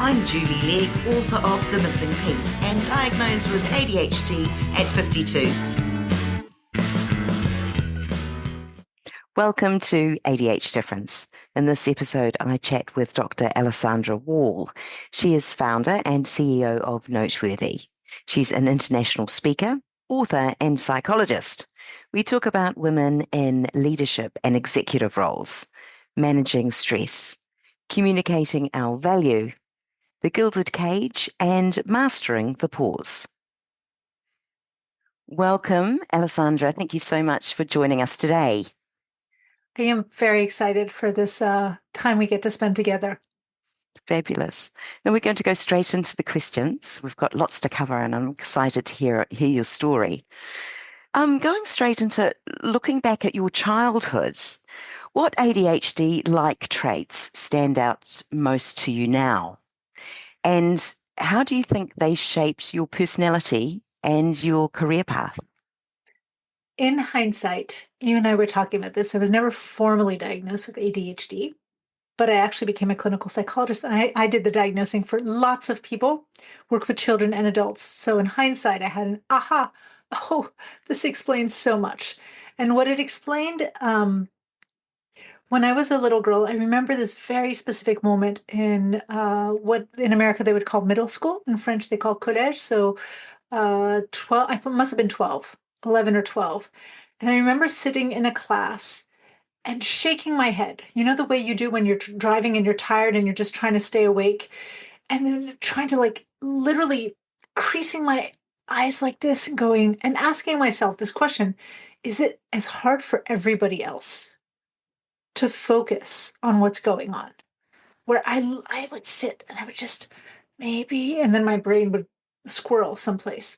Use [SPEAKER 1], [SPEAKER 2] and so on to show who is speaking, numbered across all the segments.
[SPEAKER 1] I'm Julie Legg, author of The Missing Piece and diagnosed with ADHD at 52.
[SPEAKER 2] Welcome to ADH Difference. In this episode, I chat with Dr. Alessandra Wall. She is founder and CEO of Noteworthy. She's an international speaker, author, and psychologist. We talk about women in leadership and executive roles, managing stress, communicating our value, the gilded cage, and mastering the pause. Welcome, Alessandra. Thank you so much for joining us today.
[SPEAKER 3] I am very excited for this time we get to spend together.
[SPEAKER 2] Fabulous. Now we're going to go straight into the questions. We've got lots to cover and I'm excited to hear your story. Going straight into looking back at your childhood, what ADHD-like traits stand out most to you now? And how do you think they shaped your personality and your career path?
[SPEAKER 3] In hindsight, you and I were talking about this. I was never formally diagnosed with ADHD, but I actually became a clinical psychologist. And I did the diagnosing for lots of people, worked with children and adults. So in hindsight, I had an aha, oh, this explains so much. And what it explained, when I was a little girl, I remember this very specific moment in what in America they would call middle school. In French, they call collège. So 12, I must have been 12, 11 or 12. And I remember sitting in a class and shaking my head. You know, the way you do when you're driving and you're tired and you're just trying to stay awake, and then trying to literally creasing my eyes like this and going and asking myself this question: is it as hard for everybody else to focus on what's going on? Where I would sit and I would just maybe, and then my brain would squirrel someplace.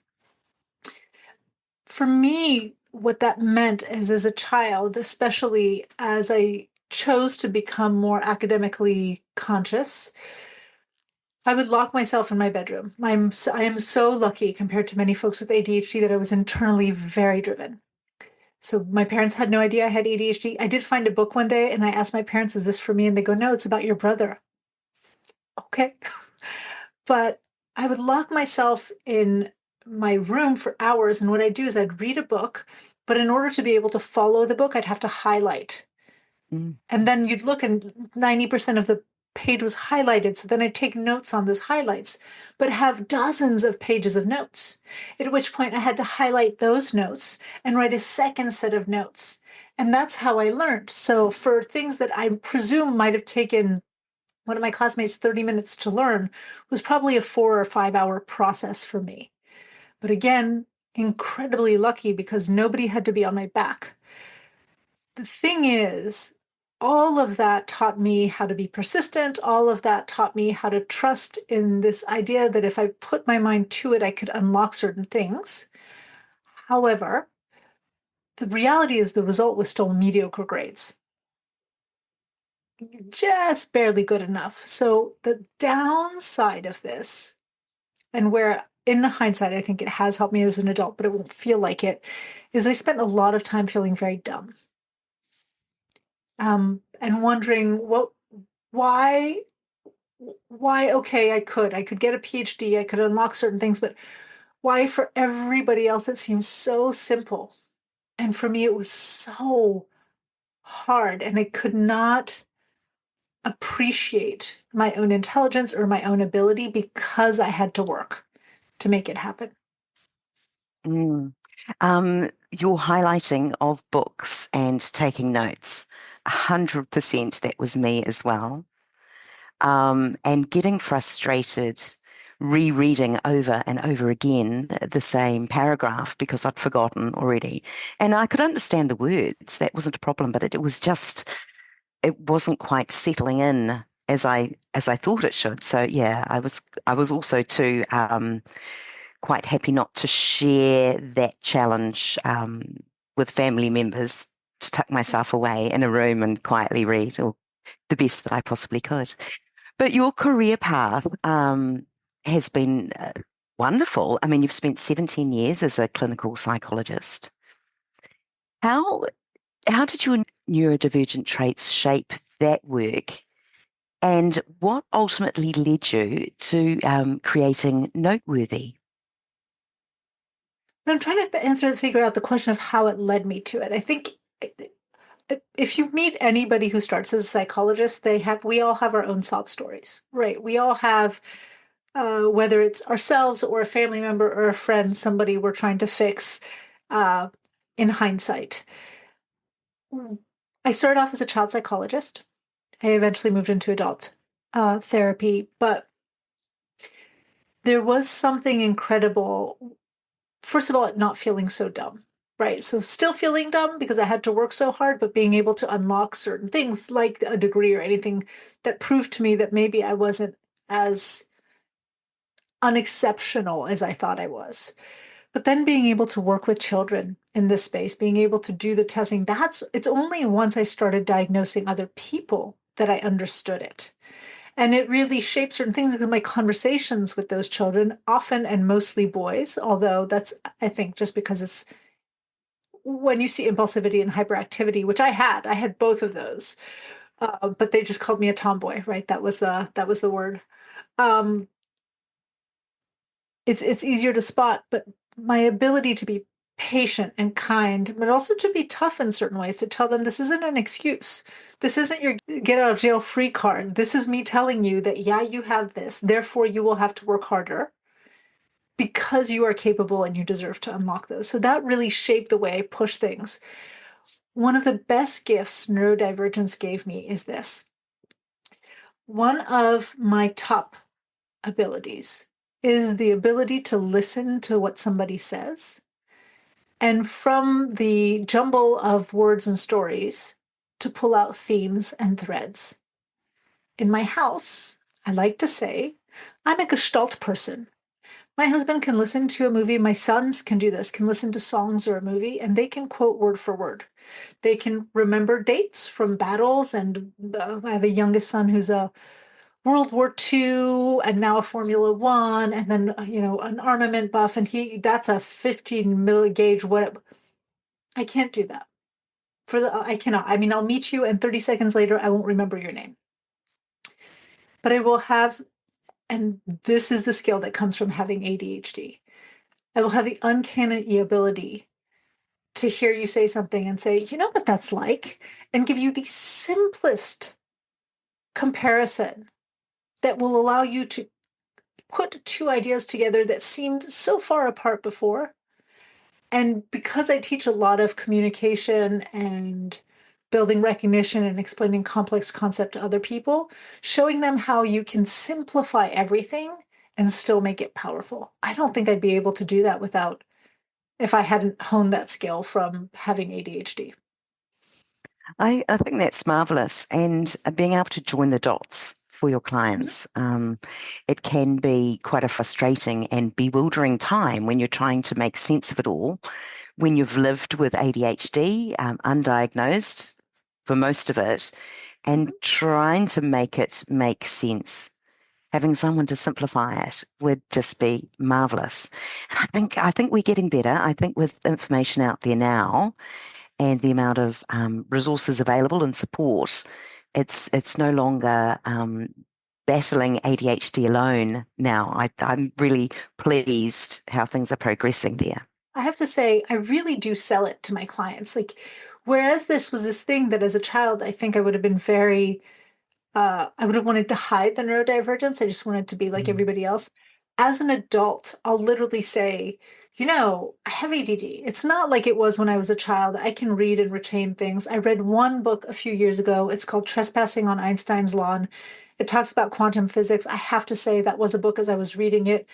[SPEAKER 3] For me, what that meant is, as a child, especially as I chose to become more academically conscious, I would lock myself in my bedroom. I am so lucky compared to many folks with ADHD that I was internally very driven. So my parents had no idea I had ADHD. I did find a book one day and I asked my parents, is this for me? And they go, no, it's about your brother. Okay. But I would lock myself in my room for hours. And what I'd do is I'd read a book, but in order to be able to follow the book, I'd have to highlight. And then you'd look and 90% of the page was highlighted. So then I'd take notes on those highlights, but have dozens of pages of notes, at which point I had to highlight those notes and write a second set of notes. And that's how I learned. So for things that I presume might have taken one of my classmates 30 minutes to learn, was probably a 4 or 5 hour process for me. But again, incredibly lucky because nobody had to be on my back. The thing is, all of that taught me how to be persistent. All of that taught me how to trust in this idea that if I put my mind to it, I could unlock certain things. However, the reality is the result was still mediocre grades. Just barely good enough. So the downside of this, and where in hindsight I think it has helped me as an adult, but it won't feel like it, is I spent a lot of time feeling very dumb. And wondering why, okay, I could get a PhD, I could unlock certain things, but why for everybody else it seems so simple. And for me, it was so hard, and I could not appreciate my own intelligence or my own ability because I had to work to make it happen.
[SPEAKER 2] Your highlighting of books and taking notes, 100% that was me as well. And getting frustrated, rereading over and over again the same paragraph because I'd forgotten already. And I could understand the words, that wasn't a problem, but it wasn't quite settling in as I thought it should. So yeah, I was also too quite happy not to share that challenge with family members, to tuck myself away in a room and quietly read, or the best that I possibly could. But your career path has been wonderful. I mean, you've spent 17 years as a clinical psychologist. How did your neurodivergent traits shape that work And what ultimately led you to creating Noteworthy?
[SPEAKER 3] I'm trying to figure out the question of how it led me to it. I think if you meet anybody who starts as a psychologist, we all have our own sob stories, right? We all have, whether it's ourselves or a family member or a friend, somebody we're trying to fix, uh, in hindsight. I started off as a child psychologist. I eventually moved into adult therapy, but there was something incredible. First of all, at not feeling so dumb, right? So still feeling dumb because I had to work so hard, but being able to unlock certain things like a degree or anything that proved to me that maybe I wasn't as unexceptional as I thought I was. But then being able to work with children in this space, being able to do the testing, it's only once I started diagnosing other people that I understood it. And it really shaped certain things because my conversations with those children, often and mostly boys, although that's, I think, just because it's when you see impulsivity and hyperactivity, which I had both of those, but they just called me a tomboy, right? That was the word. Um, it's easier to spot, but my ability to be patient and kind, but also to be tough in certain ways, to tell them this isn't an excuse. This isn't your get out of jail free card. This is me telling you that, yeah, you have this, therefore you will have to work harder because you are capable and you deserve to unlock those. So that really shaped the way I push things. One of the best gifts neurodivergence gave me is this. One of my top abilities is the ability to listen to what somebody says. And from the jumble of words and stories, to pull out themes and threads. In my house, I like to say, I'm a gestalt person. My husband can listen to a movie, my sons can do this, can listen to songs or a movie, and they can quote word for word. They can remember dates from battles, and I have a youngest son who's a World War II and now a Formula One, and then an armament buff, and that's a 15 milligauge. What I can't do that. I cannot. I mean, I'll meet you, and 30 seconds later, I won't remember your name. But I will have, and this is the skill that comes from having ADHD. I will have the uncanny ability to hear you say something and say, you know what that's like, and give you the simplest comparison that will allow you to put two ideas together that seemed so far apart before. And because I teach a lot of communication and building recognition and explaining complex concept to other people, showing them how you can simplify everything and still make it powerful. I don't think I'd be able to do that without if I hadn't honed that skill from having ADHD.
[SPEAKER 2] I think that's marvelous. And being able to join the dots for your
[SPEAKER 3] Mhm.
[SPEAKER 2] clients, it can be quite a frustrating and bewildering time when you're trying to make sense of it all. When you've lived with ADHD, undiagnosed for most of it, and
[SPEAKER 3] Mhm.
[SPEAKER 2] trying to make it make sense. Having someone to simplify it would just be marvelous. And I think we're getting better. I think with information out there now, and the amount of resources available and support, it's no longer battling ADHD alone now. I'm really pleased how things are progressing there.
[SPEAKER 3] I have to say, I really do sell it to my clients. Like, whereas this was this thing that as a child, I think I would have been very I would have wanted to hide the neurodivergence. I just wanted to be like
[SPEAKER 2] Mm.
[SPEAKER 3] everybody else. As an adult, I'll literally say, I have ADD. It's not like it was when I was a child. I can read and retain things. I read one book a few years ago. It's called Trespassing on Einstein's Lawn. It talks about quantum physics. I have to say that was a book as I was reading it.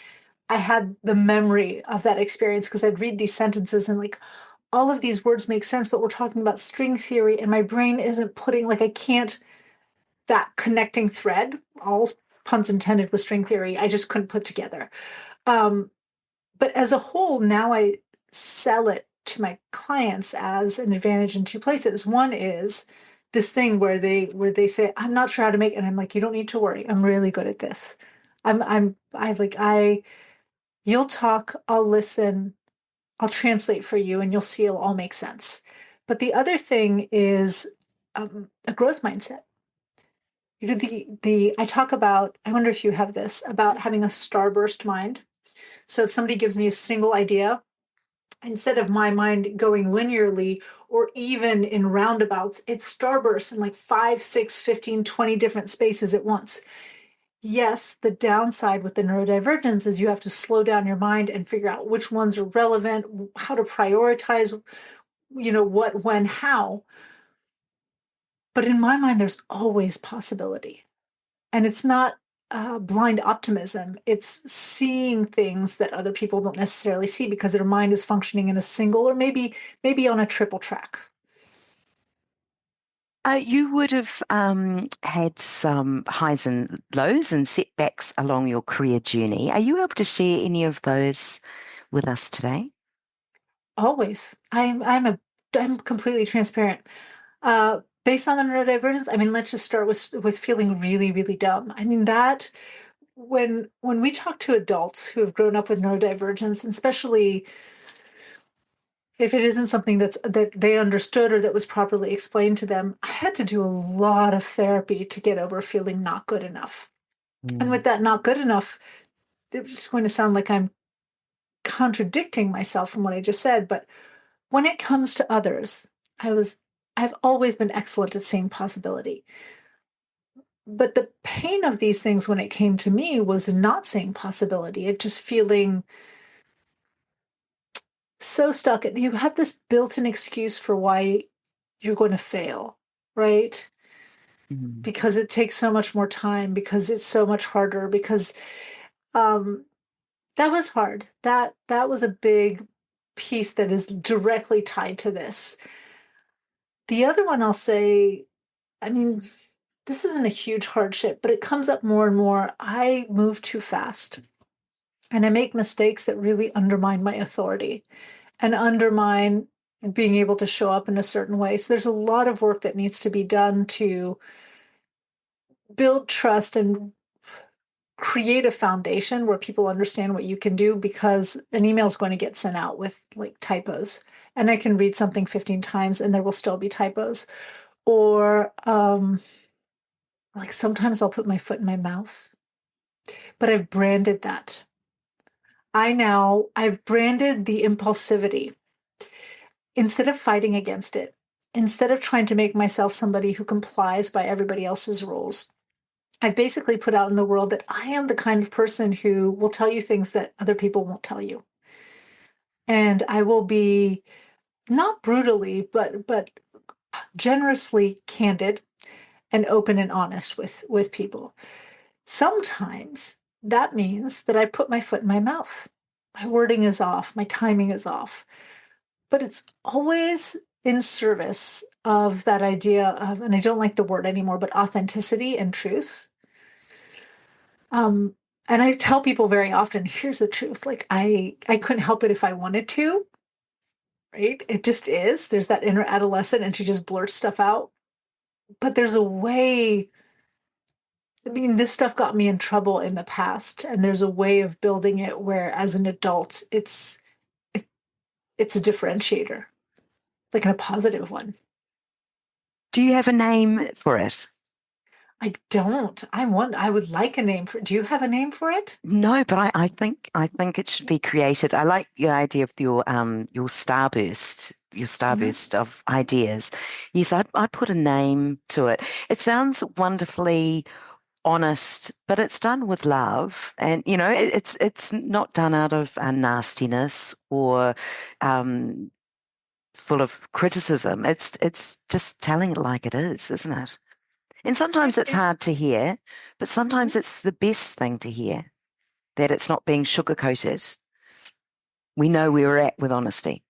[SPEAKER 3] I had the memory of that experience because I'd read these sentences and like all of these words make sense, but we're talking about string theory and my brain isn't putting like I can't that connecting thread, all puns intended with string theory, I just couldn't put together. Um, but as a whole, now I sell it to my clients as an advantage in two places. One is this thing where they say, I'm not sure how to make it. And I'm like, you don't need to worry. I'm really good at this. You'll talk, I'll listen, I'll translate for you, and you'll see it'll all make sense. But the other thing is a growth mindset. I talk about, I wonder if you have this, about having a starburst mind. So if somebody gives me a single idea, instead of my mind going linearly or even in roundabouts, it starbursts in like 5, 6, 15, 20 different spaces at once. Yes, the downside with the neurodivergence is you have to slow down your mind and figure out which ones are relevant, how to prioritize, what, when, how. But in my mind, there's always possibility. And it's not blind optimism. It's seeing things that other people don't necessarily see because their mind is functioning in a single or maybe on a triple track.
[SPEAKER 2] You would have had some highs and lows and setbacks along your career journey. Are you able to share any of those with us today?
[SPEAKER 3] Always. I'm completely transparent. Based on the neurodivergence, I mean, let's just start with feeling really, really dumb. I mean, that when we talk to adults who have grown up with neurodivergence, and especially if it isn't something that they understood or that was properly explained to them, I had to do a lot of therapy to get over feeling not good enough. And
[SPEAKER 2] Mm.
[SPEAKER 3] with that not good enough, it's going to sound like I'm contradicting myself from what I just said, but when it comes to others, I've always been excellent at seeing possibility. But the pain of these things when it came to me was not seeing possibility. It just feeling so stuck. And you have this built-in excuse for why you're going to fail, right?
[SPEAKER 2] Mm.
[SPEAKER 3] Because it takes so much more time, because it's so much harder, because um that was hard. That was a big piece that is directly tied to this. The other one I'll say, I mean, this isn't a huge hardship, but it comes up more and more. I move too fast and I make mistakes that really undermine my authority and undermine being able to show up in a certain way. So there's a lot of work that needs to be done to build trust and create a foundation where people understand what you can do, because an email is going to get sent out with like typos, and I can read something 15 times and there will still be typos. Or like sometimes I'll put my foot in my mouth, but I've branded that. I've branded the impulsivity instead of fighting against it, instead of trying to make myself somebody who complies by everybody else's rules. I've basically put out in the world that I am the kind of person who will tell you things that other people won't tell you. And I will be not brutally, but generously candid and open and honest with people. Sometimes that means that I put my foot in my mouth. My wording is off, my timing is off, but it's always in service of that idea of, and I don't like the word anymore, but authenticity and truth. Um, and I tell people very often, here's the truth. Like I couldn't help it if I wanted to, right? It just is. There's that inner adolescent and she just blurts stuff out. But there's a way. I mean, this stuff got me in trouble in the past, and there's a way of building it where as an adult, it, it's a differentiator, like in a positive one.
[SPEAKER 2] Do you have a name for it?
[SPEAKER 3] I don't. I would like a name for. Do you have a name for it?
[SPEAKER 2] No, but I think it should be created. I like the idea of your starburst,
[SPEAKER 3] Mhm.
[SPEAKER 2] of ideas. Yes, I'd put a name to it. It sounds wonderfully honest, but it's done with love, and it's not done out of nastiness or um, full of criticism. It's just telling it like it is, isn't it? And sometimes it's
[SPEAKER 3] Okay.
[SPEAKER 2] hard to hear, but
[SPEAKER 3] Mhm.
[SPEAKER 2] sometimes it's the best thing to hear, that it's not being sugar-coated. We know where we're at with honesty.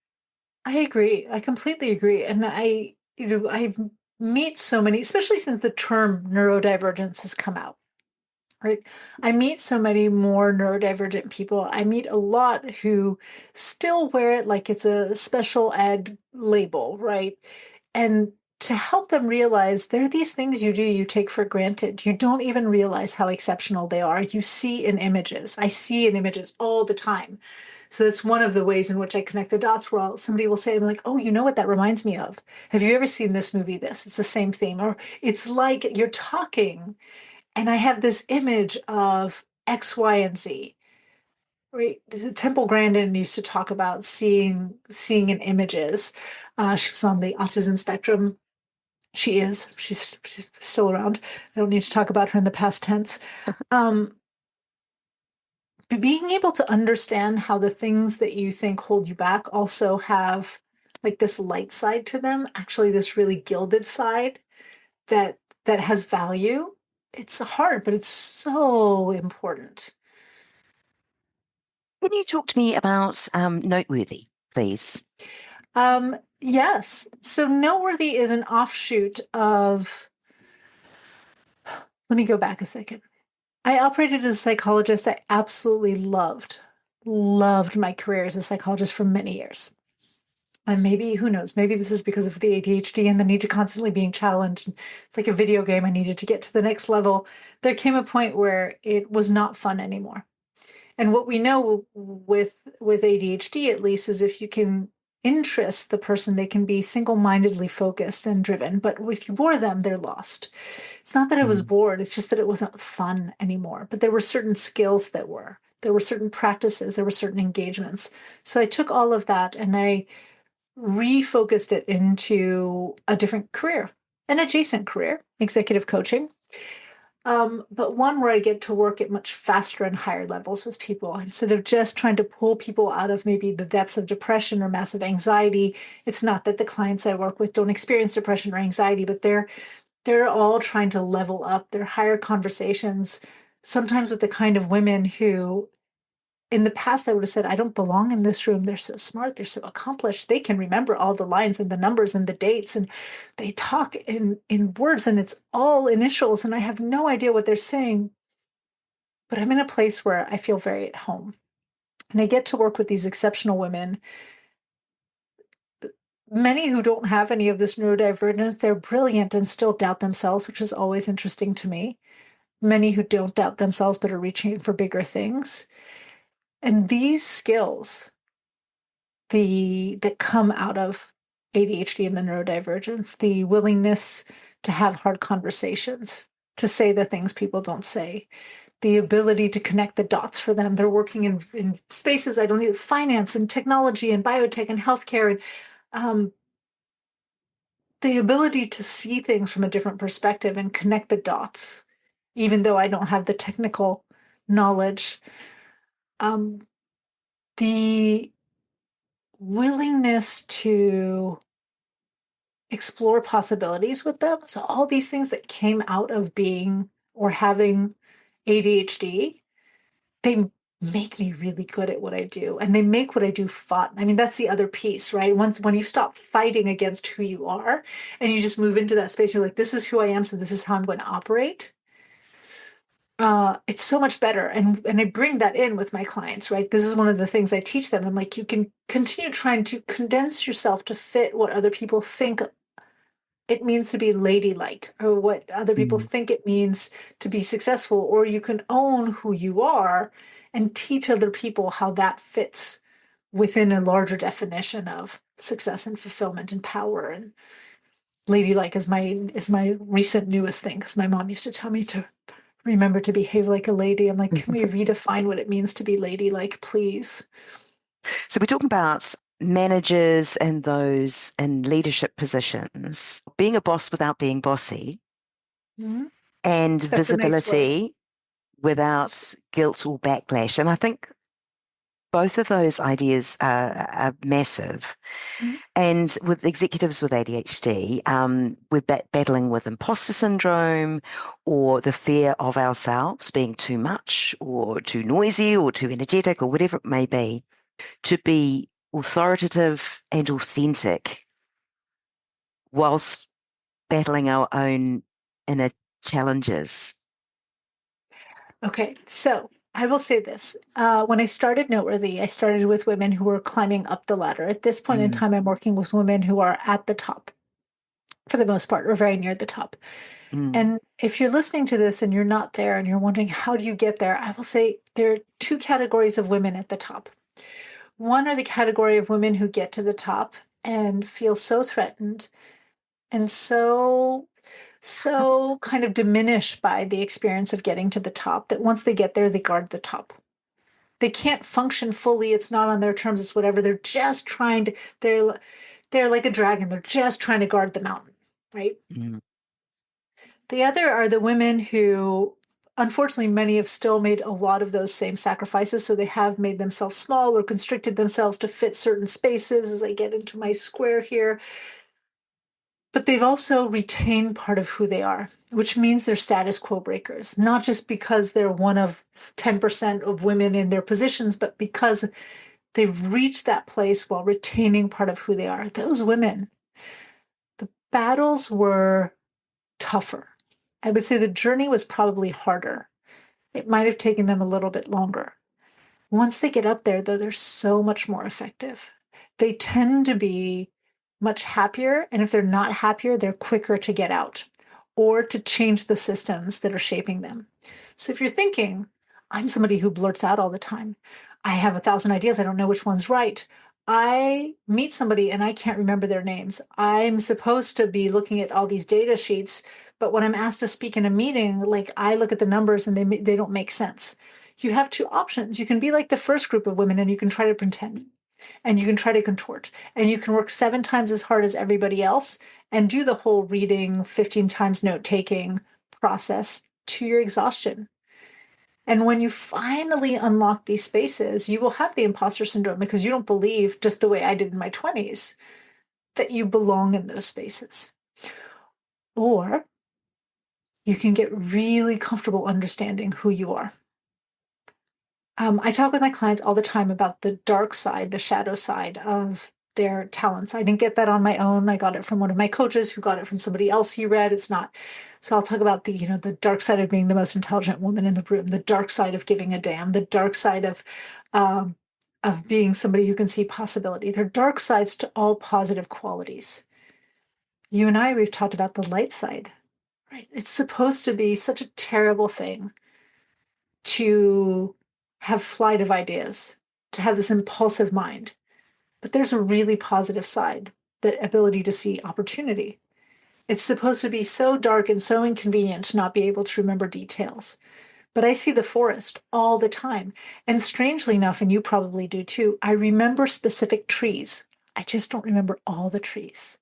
[SPEAKER 3] I agree. I completely agree. And I meet so many, especially since the term neurodivergence has come out, right? I meet so many more neurodivergent people. I meet a lot who still wear it like it's a special ed label, right? And to help them realize there are these things you do you take for granted. You don't even realize how exceptional they are. You see in images. I see in images all the time So that's one of the ways in which I connect the dots where somebody will say, I'm like, oh, you know what that reminds me of? Have you ever seen this movie? It's the same theme. Or it's like you're talking and I have this image of X, Y, and Z. Right. Temple Grandin used to talk about seeing in images. She was on the autism spectrum. She is. She's still around. I don't need to talk about her in the past tense. Um, being able to understand how the things that you think hold you back also have like this light side to them, actually this really gilded side that has value. It's hard, but it's so important.
[SPEAKER 2] Can you talk to me about Noteworthy, please?
[SPEAKER 3] Yes. So Noteworthy is an offshoot of, let me go back a second. I operated as a psychologist. I absolutely loved my career as a psychologist for many years. And maybe, who knows, maybe this is because of the ADHD and the need to constantly being challenged. It's like a video game. I needed to get to the next level. There came a point where it was not fun anymore. And what we know with ADHD, at least, is if you can interest the person, they can be single-mindedly focused and driven. But if you bore them, they're lost. It's not that I was
[SPEAKER 2] Mm.
[SPEAKER 3] bored, it's just that it wasn't fun anymore. But there were certain skills that were. There were certain practices, there were certain engagements. So I took all of that and I refocused it into a different career, an adjacent career, executive coaching. But one where I get to work at much faster and higher levels with people instead of just trying to pull people out of maybe the depths of depression or massive anxiety. It's not that the clients I work with don't experience depression or anxiety, but they're all trying to level up their higher conversations, sometimes with the kind of women who in the past I would have said, I don't belong in this room. They're so smart, they're so accomplished, they can remember all the lines and the numbers and the dates, and they talk in words and it's all initials and I have no idea what they're saying. But I'm in a place where I feel very at home. And I get to work with these exceptional women, many who don't have any of this neurodivergence. They're brilliant and still doubt themselves, which is always interesting to me. Many who don't doubt themselves but are reaching for bigger things. And these skills that come out of ADHD and the neurodivergence, the willingness to have hard conversations, to say the things people don't say, the ability to connect the dots for them. They're working in spaces I don't need, finance and technology and biotech and healthcare, and the ability to see things from a different perspective and connect the dots, even though I don't have the technical knowledge. Um, the willingness to explore possibilities with them. So all these things that came out of being or having ADHD, they make me really good at what I do and they make what I do fun. I mean, that's the other piece, right? When you stop fighting against who you are and you just move into that space, you're like, this is who I am, so this is how I'm going to operate. It's so much better. And I bring that in with my clients, right? This is one of the things I teach them. I'm like, you can continue trying to condense yourself to fit what other people think it means to be ladylike or what other people
[SPEAKER 2] Mm.
[SPEAKER 3] think it means to be successful, or you can own who you are and teach other people how that fits within a larger definition of success and fulfillment and power. And ladylike is my recent newest thing because my mom used to tell me to remember to behave like a lady. I'm like, can we redefine what it means to be ladylike, please?
[SPEAKER 2] So we're talking about managers and those in leadership positions, being a boss without being bossy,
[SPEAKER 3] Mhm.
[SPEAKER 2] and
[SPEAKER 3] That's a nice word.
[SPEAKER 2] visibility without guilt or backlash. And I think both of those ideas are massive.
[SPEAKER 3] Mhm.
[SPEAKER 2] And with executives with ADHD, we're battling with imposter syndrome or the fear of ourselves being too much or too noisy or too energetic or whatever it may be, to be authoritative and authentic whilst battling our own inner challenges.
[SPEAKER 3] Okay, so I will say this. When I started Noteworthy, I started with women who were climbing up the ladder. At this point in
[SPEAKER 2] Mm.
[SPEAKER 3] time, I'm working with women who are at the top for the most part, or very near the top.
[SPEAKER 2] Mm.
[SPEAKER 3] And if you're listening to this and you're not there and you're wondering, how do you get there? I will say there are two categories of women at the top. One are the category of women who get to the top and feel so threatened and so kind of diminished by the experience of getting to the top that once they get there, they guard the top. They can't function fully. It's not on their terms. It's whatever. They're just trying to, they're like a dragon. They're just trying to guard the mountain, right?
[SPEAKER 2] Mm.
[SPEAKER 3] The other are the women who, unfortunately, many have still made a lot of those same sacrifices. So they have made themselves small or constricted themselves to fit certain spaces as I get into my square here. But they've also retained part of who they are, which means they're status quo breakers, not just because they're one of 10% of women in their positions, but because they've reached that place while retaining part of who they are. Those women, the battles were tougher. I would say the journey was probably harder. It might have taken them a little bit longer. Once they get up there, though, they're so much more effective. They tend to be much happier. And if they're not happier, they're quicker to get out or to change the systems that are shaping them. So if you're thinking, I'm somebody who blurts out all the time, I have 1,000 ideas, I don't know which one's right. I meet somebody and I can't remember their names. I'm supposed to be looking at all these data sheets, but when I'm asked to speak in a meeting, like I look at the numbers and they don't make sense. You have two options. You can be like the first group of women and you can try to pretend and you can try to contort and you can work 7 times as hard as everybody else and do the whole reading, 15 times note taking process to your exhaustion. And when you finally unlock these spaces, you will have the imposter syndrome because you don't believe, just the way I did in my 20s, that you belong in those spaces. Or you can get really comfortable understanding who you are. I talk with my clients all the time about the dark side, the shadow side of their talents. I didn't get that on my own. I got it from one of my coaches who got it from somebody else he read. It's not. So I'll talk about the dark side of being the most intelligent woman in the room, the dark side of giving a damn, the dark side of being somebody who can see possibility. There are dark sides to all positive qualities. You and I, we've talked about the light side, right? It's supposed to be such a terrible thing to have flight of ideas, to have this impulsive mind. But there's a really positive side, the ability to see opportunity. It's supposed to be so dark and so inconvenient to not be able to remember details. But I see the forest all the time. And strangely enough, and you probably do too, I remember specific trees. I just don't remember all the trees.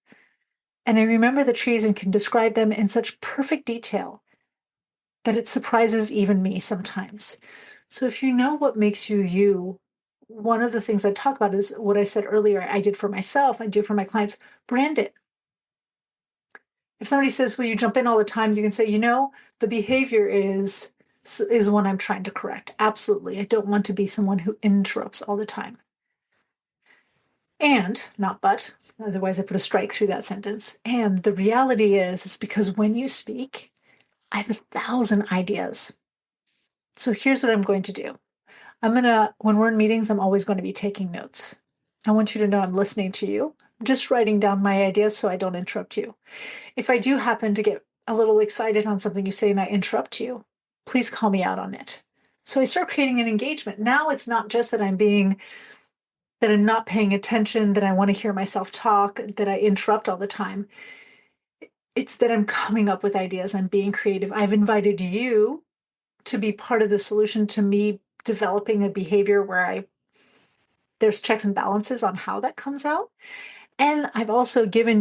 [SPEAKER 3] And I remember the trees and can describe them in such perfect detail that it surprises even me sometimes. So if you know what makes you you, one of the things I talk about is what I said earlier, I did for myself, I do for my clients, brand it. If somebody says, well, you jump in all the time, you can say, the behavior is one I'm trying to correct. Absolutely. I don't want to be someone who interrupts all the time. And, not but, otherwise I put a strike through that sentence. And the reality is, it's because when you speak, I have 1,000 ideas. So here's what I'm going to do. When we're in meetings, I'm always going to be taking notes. I want you to know I'm listening to you, just writing down my ideas so I don't interrupt you. If I do happen to get a little excited on something you say and I interrupt you, please call me out on it. So I start creating an engagement. Now it's not just that that I'm not paying attention, that I want to hear myself talk, that I interrupt all the time. It's that I'm coming up with ideas. I'm being creative. I've invited you to be part of the solution to me developing a behavior where there's checks and balances on how that comes out. And I've also given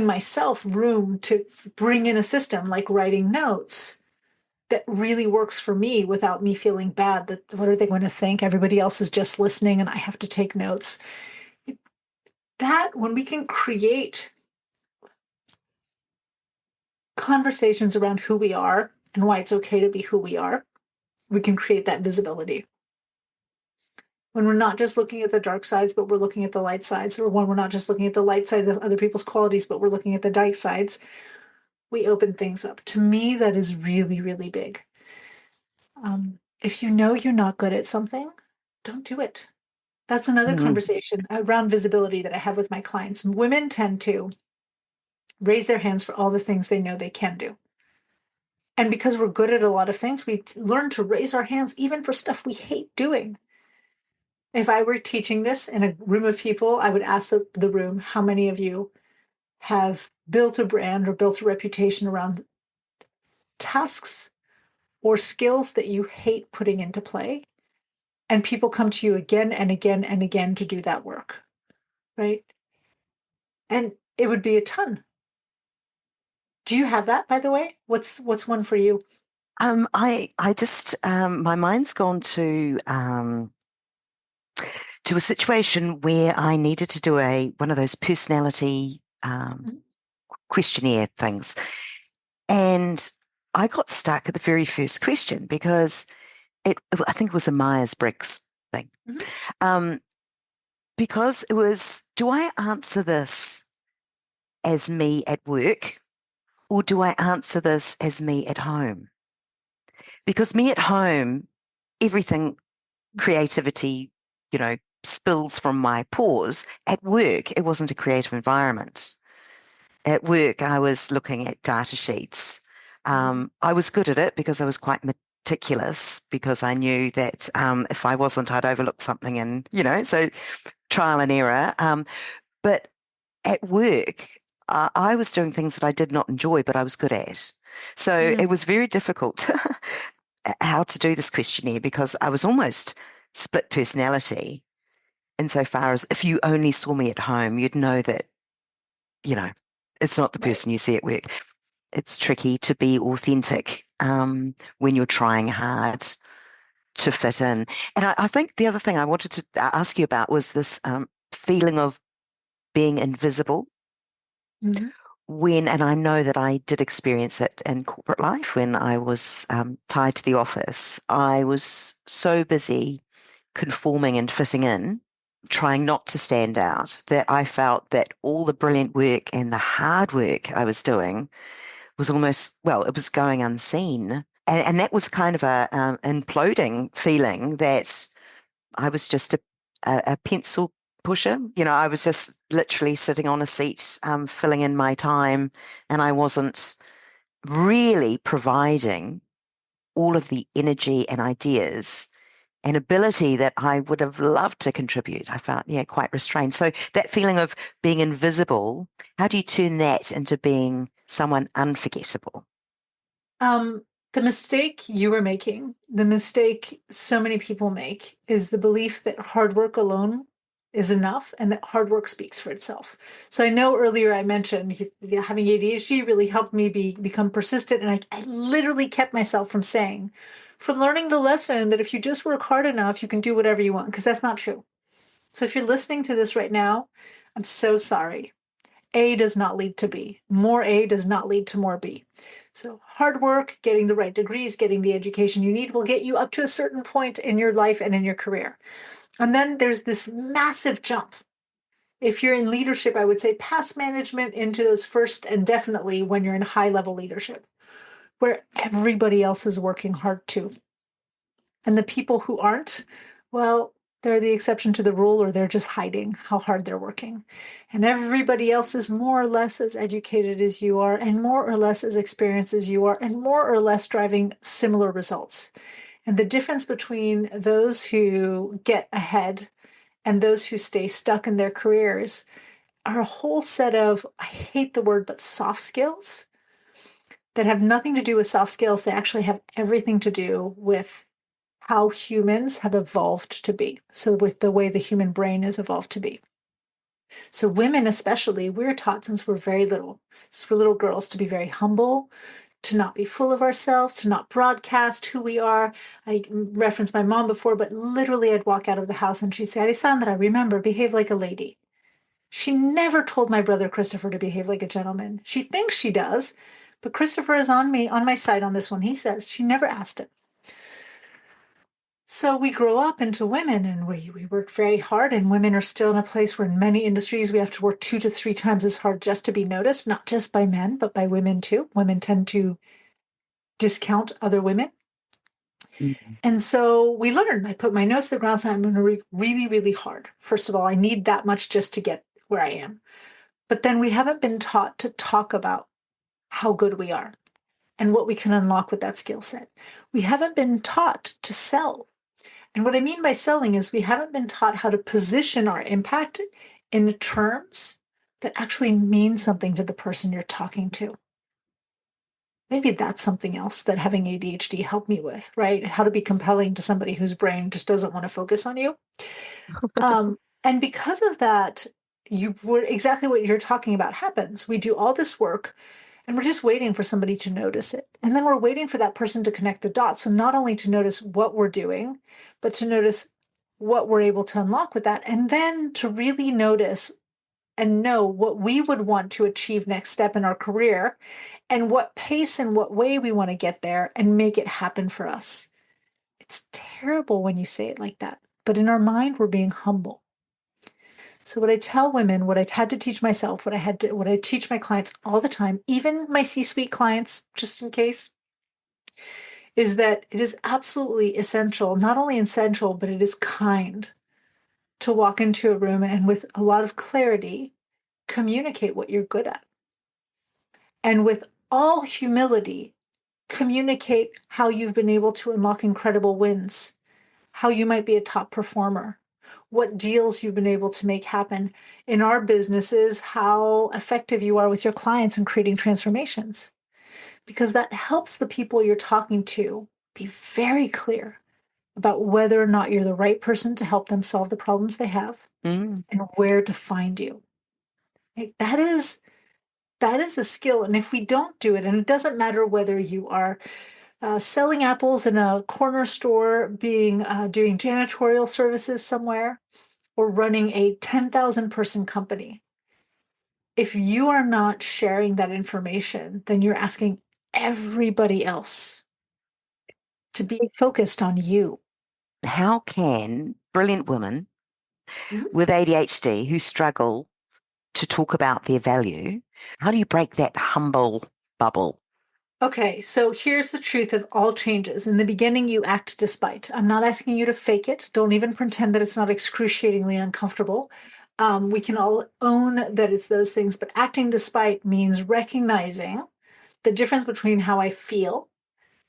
[SPEAKER 3] myself room to bring in a system like writing notes that really works for me without me feeling bad that what are they going to think? Everybody else is just listening and I have to take notes. That when we can create conversations around who we are and why it's okay to be who we are, we can create that visibility. When we're not just looking at the dark sides, but we're looking at the light sides, or when we're not just looking at the light sides of other people's qualities, but we're looking at the dark sides, we open things up. To me, that is really, really big. If you know you're not good at something, don't do it. That's another conversation around visibility that I have with my clients. Women tend to raise their hands for all the things they know they can do. And because we're good at a lot of things, we learn to raise our hands even for stuff we hate doing. If I were teaching this in a room of people, I would ask the room, how many of you have built a brand or built a reputation around tasks or skills that you hate putting into play? And people come to you again and again and again to do that work, right? And it would be a ton. Do you have that, by the way? What's one for you?
[SPEAKER 2] I just my mind's gone to a situation where I needed to do one of those personality
[SPEAKER 3] Mhm.
[SPEAKER 2] questionnaire things, and I got stuck at the very first question because I think it was a Myers-Briggs thing.
[SPEAKER 3] Mhm.
[SPEAKER 2] Um, because it was, do I answer this as me at work or do I answer this as me at home? Because me at home, everything, creativity, spills from my pores. At work, it wasn't a creative environment. At work, I was looking at data sheets.
[SPEAKER 3] Mhm.
[SPEAKER 2] I was good at it because I was quite meticulous because I knew that if I wasn't, I'd overlook something and, so trial and error. But at work, I was doing things that I did not enjoy, but I was good at. So it
[SPEAKER 3] Mm.
[SPEAKER 2] was very difficult how to do this questionnaire because I was almost split personality insofar as if you only saw me at home, you'd know that, you know, it's not the
[SPEAKER 3] Right.
[SPEAKER 2] person you see at work. It's tricky to be authentic when you're trying hard to fit in. And I think the other thing I wanted to ask you about was this feeling of being invisible
[SPEAKER 3] Mhm.
[SPEAKER 2] and I know that I did experience it in corporate life when I was tied to the office. I was so busy conforming and fitting in, trying not to stand out, that I felt that all the brilliant work and the hard work I was doing was almost, well, it was going unseen. And that was kind of a imploding feeling that I was just a pencil pusher. I was just literally sitting on a seat, filling in my time, and I wasn't really providing all of the energy and ideas and ability that I would have loved to contribute. I felt, yeah, quite restrained. So that feeling of being invisible, how do you turn that into being someone unforgettable?
[SPEAKER 3] Um, the mistake you were making, the mistake so many people make, is the belief that hard work alone is enough and that hard work speaks for itself. So I know earlier I mentioned having ADHD really helped me become persistent, and I literally kept myself from learning the lesson that if you just work hard enough, you can do whatever you want, because that's not true. So if you're listening to this right now, I'm so sorry. A does not lead to B. More A does not lead to more B. So, hard work, getting the right degrees, getting the education you need will get you up to a certain point in your life and in your career. And then there's this massive jump. If you're in leadership, I would say past management into those first, and definitely when you're in high level leadership, where everybody else is working hard too. And the people who aren't, well, they're the exception to the rule, or they're just hiding how hard they're working. And everybody else is more or less as educated as you are, and more or less as experienced as you are, and more or less driving similar results. And the difference between those who get ahead and those who stay stuck in their careers are a whole set of, I hate the word, but soft skills that have nothing to do with soft skills. They actually have everything to do with how humans have evolved to be. So, with the way the human brain is evolved to be. So, women, especially, we're taught since we're very little, since we're little girls, to be very humble, to not be full of ourselves, to not broadcast who we are. I referenced my mom before, but literally, I'd walk out of the house and she'd say, Alessandra, remember, behave like a lady. She never told my brother Christopher to behave like a gentleman. She thinks she does, but Christopher is on my side on this one. He says she never asked him. So we grow up into women, and we work very hard, and women are still in a place where in many industries we have to work 2 to 3 times as hard just to be noticed, not just by men, but by women too. Women tend to discount other women.
[SPEAKER 2] Mm.
[SPEAKER 3] And so we learn. I put my nose to the ground, so I'm going to really, really hard. First of all, I need that much just to get where I am. But then we haven't been taught to talk about how good we are and what we can unlock with that skill set. We haven't been taught to sell. And what I mean by selling is we haven't been taught how to position our impact in terms that actually mean something to the person you're talking to. Maybe that's something else that having ADHD helped me with, right? How to be compelling to somebody whose brain just doesn't want to focus on you. And because of that, you were exactly what you're talking about happens. We do all this work and we're just waiting for somebody to notice it. And then we're waiting for that person to connect the dots. So not only to notice what we're doing, but to notice what we're able to unlock with that. And then to really notice and know what we would want to achieve next step in our career and what pace and what way we want to get there and make it happen for us. It's terrible when you say it like that. But in our mind, we're being humble. So what I tell women, what I had to teach myself, what I teach my clients all the time, even my C-suite clients, just in case, is that it is absolutely essential, not only essential, but it is kind to walk into a room and with a lot of clarity, communicate what you're good at. And with all humility, communicate how you've been able to unlock incredible wins, how you might be a top performer, what deals you've been able to make happen in our businesses, how effective you are with your clients in creating transformations. Because that helps the people you're talking to be very clear about whether or not you're the right person to help them solve the problems they have
[SPEAKER 2] Mm.
[SPEAKER 3] and where to find you. Right? That is a skill. And if we don't do it, and it doesn't matter whether you are selling apples in a corner store, being doing janitorial services somewhere, or running a 10,000 person company. If you are not sharing that information, then you're asking everybody else to be focused on you.
[SPEAKER 2] How can brilliant women
[SPEAKER 3] Mhm.
[SPEAKER 2] with ADHD who struggle to talk about their value, how do you break that humble bubble?
[SPEAKER 3] Okay, so here's the truth of all changes. In the beginning, you act despite. I'm not asking you to fake it. Don't even pretend that it's not excruciatingly uncomfortable. We can all own that it's those things, but acting despite means recognizing the difference between how I feel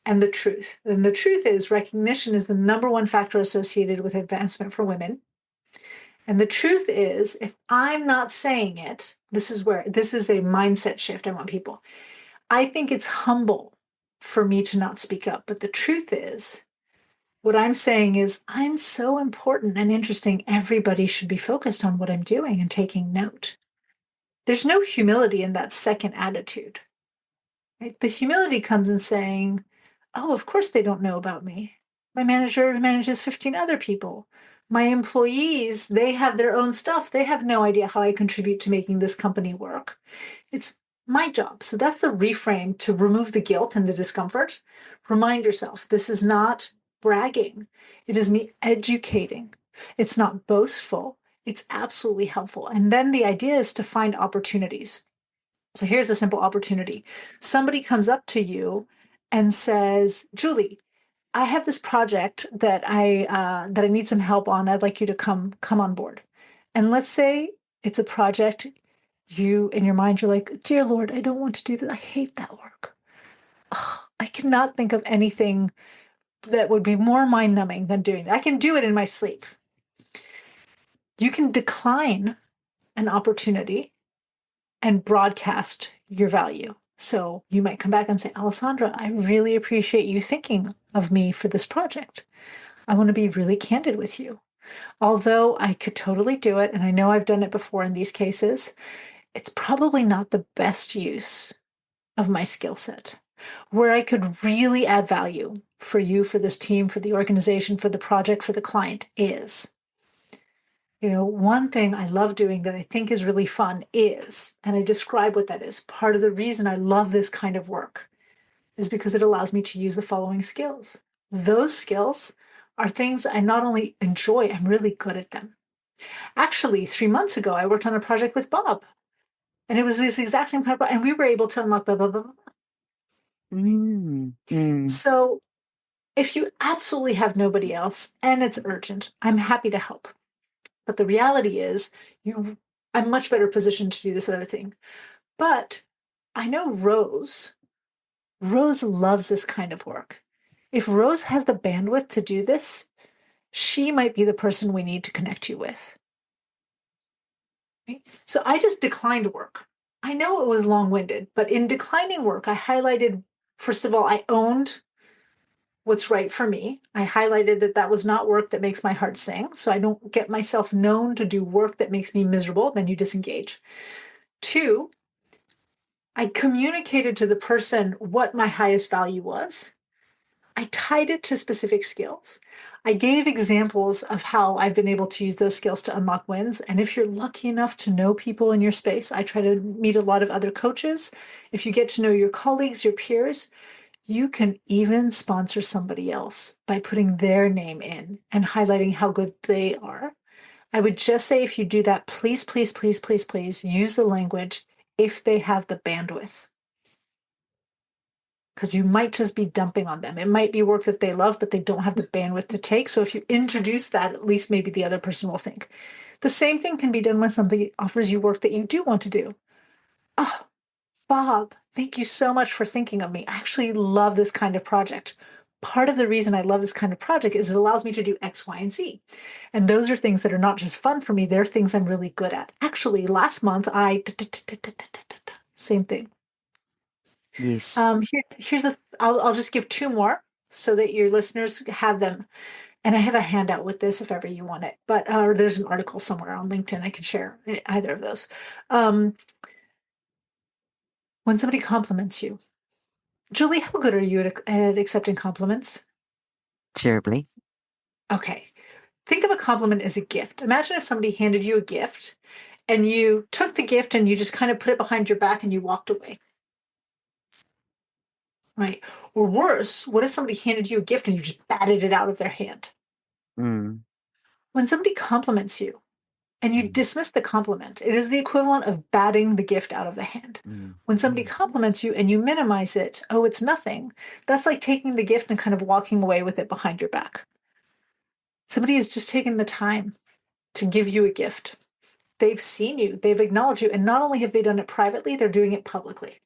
[SPEAKER 3] and the truth. And the truth is, recognition is the number one factor associated with advancement for women. And the truth is, if I'm not saying it, this is a mindset shift. I want people. I think it's humble for me to not speak up. But the truth is, what I'm saying is, I'm so important and interesting. Everybody should be focused on what I'm doing and taking note. There's no humility in that second attitude. Right? The humility comes in saying, oh, of course they don't know about me. My manager manages 15 other people. My employees, they have their own stuff. They have no idea how I contribute to making this company work. It's my job. So that's the reframe to remove the guilt and the discomfort. Remind yourself this is not bragging, it is me educating. It's not boastful, it's absolutely helpful. And then the idea is to find opportunities. So here's a simple opportunity. Somebody comes up to you and says, Julie, I have this project that I need some help on. I'd like you to come on board. And let's say it's a project you in your mind you're like, dear Lord, I don't want to do that. I hate that work. Ugh, I cannot think of anything that would be more mind numbing than doing that. I can do it in my sleep. You can decline an opportunity and broadcast your value. So you might come back and say, Alessandra, I really appreciate you thinking of me for this project. I want to be really candid with you. Although I could totally do it, and I know I've done it before in these cases, it's probably not the best use of my skill set. Where I could really add value for you, for this team, for the organization, for the project, for the client is. One thing I love doing that I think is really fun is, and I describe what that is, part of the reason I love this kind of work is because it allows me to use the following skills. Those skills are things I not only enjoy, I'm really good at them. Actually, 3 months ago, I worked on a project with Bob, and it was this exact same kind of, and we were able to unlock blah, blah, blah, blah.
[SPEAKER 2] Mm, mm.
[SPEAKER 3] So if you absolutely have nobody else and it's urgent, I'm happy to help. But the reality is, I'm much better positioned to do this other thing. But I know Rose. Rose loves this kind of work. If Rose has the bandwidth to do this, she might be the person we need to connect you with. Right? So I just declined work. I know it was long winded, but in declining work, I highlighted, first of all, I owned what's right for me. I highlighted that that was not work that makes my heart sing. So I don't get myself known to do work that makes me miserable. Then you disengage. Two, I communicated to the person what my highest value was. I tied it to specific skills. I gave examples of how I've been able to use those skills to unlock wins. And if you're lucky enough to know people in your space, I try to meet a lot of other coaches. If you get to know your colleagues, your peers, you can even sponsor somebody else by putting their name in and highlighting how good they are. I would just say if you do that, please, please, please, please, please use the language if they have the bandwidth. Because you might just be dumping on them. It might be work that they love, but they don't have the bandwidth to take. So if you introduce that, at least maybe the other person will think. The same thing can be done when somebody offers you work that you do want to do. Oh, Bob, thank you so much for thinking of me. I actually love this kind of project. Part of the reason I love this kind of project is it allows me to do X, Y, and Z. And those are things that are not just fun for me, they're things I'm really good at. Actually, last month, same thing.
[SPEAKER 2] Yes.
[SPEAKER 3] I'll just give two more so that your listeners have them. And I have a handout with this if ever you want it. But there's an article somewhere on LinkedIn I can share either of those. When somebody compliments you, Julie, how good are you at accepting compliments?
[SPEAKER 2] Terribly.
[SPEAKER 3] Okay. Think of a compliment as a gift. Imagine if somebody handed you a gift and you took the gift and you just kind of put it behind your back and you walked away. Right. Or worse, what if somebody handed you a gift and you just batted it out of their hand?
[SPEAKER 2] Mm.
[SPEAKER 3] When somebody compliments you and you
[SPEAKER 2] Mm.
[SPEAKER 3] dismiss the compliment, it is the equivalent of batting the gift out of the hand.
[SPEAKER 2] Mm.
[SPEAKER 3] When somebody compliments you and you minimize it, oh, it's nothing, that's like taking the gift and kind of walking away with it behind your back. Somebody has just taken the time to give you a gift. They've seen you, they've acknowledged you, and not only have they done it privately, they're doing it publicly.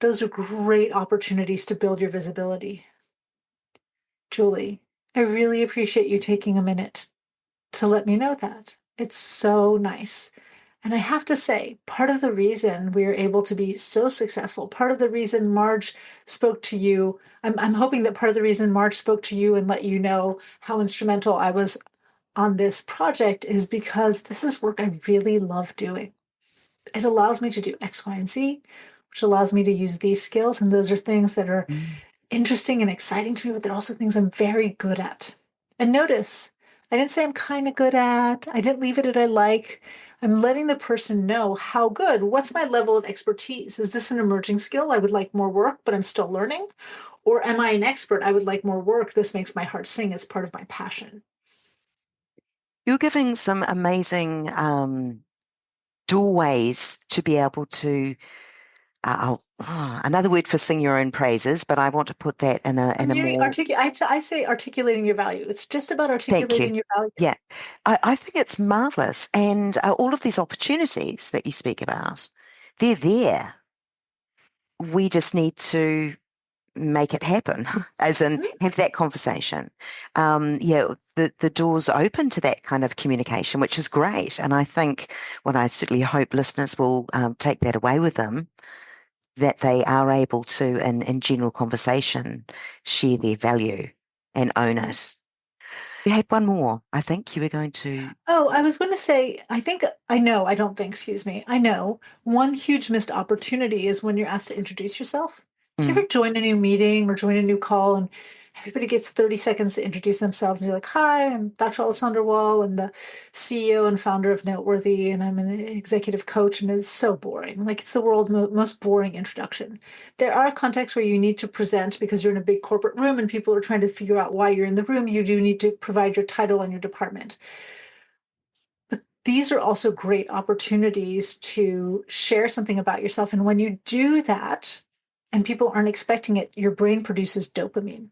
[SPEAKER 3] Those are great opportunities to build your visibility. Julie, I really appreciate you taking a minute to let me know that. It's so nice. And I have to say, part of the reason we're able to be so successful, part of the reason Marge spoke to you, I'm hoping that part of the reason Marge spoke to you and let you know how instrumental I was on this project is because this is work I really love doing. It allows me to do X, Y, and Z, which allows me to use these skills. And those are things that are
[SPEAKER 2] Mm.
[SPEAKER 3] interesting and exciting to me, but they're also things I'm very good at. And notice, I didn't say I'm kind of good at, I didn't leave it at I like. I'm letting the person know how good, what's my level of expertise? Is this an emerging skill? I would like more work, but I'm still learning. Or am I an expert? I would like more work. This makes my heart sing. It's part of my passion.
[SPEAKER 2] You're giving some amazing doorways to be able to another word for sing your own praises, but I want to put that in a more
[SPEAKER 3] I say articulating your value. It's just about
[SPEAKER 2] thank you.
[SPEAKER 3] articulating your value.
[SPEAKER 2] Yeah, I think it's marvelous, and all of these opportunities that you speak about, they're there. We just need to make it happen, as in have that conversation. Yeah, the door's open to that kind of communication, which is great, and I think what I certainly hope listeners will take that away with them, that they are able to, in general conversation, share their value and own it. You had one more. I think you were going to.
[SPEAKER 3] Oh, I was going to say, I don't think, excuse me, I know one huge missed opportunity is when you're asked to introduce yourself. Do you
[SPEAKER 2] Mm.
[SPEAKER 3] ever join a new meeting or join a new call and everybody gets 30 seconds to introduce themselves and you're like, hi, I'm Dr. Alessandra Wall. I'm the CEO and founder of Noteworthy and I'm an executive coach. And it's so boring. Like it's the world's most boring introduction. There are contexts where you need to present because you're in a big corporate room and people are trying to figure out why you're in the room. You do need to provide your title and your department. These are also great opportunities to share something about yourself. And when you do that, and people aren't expecting it, your brain produces dopamine.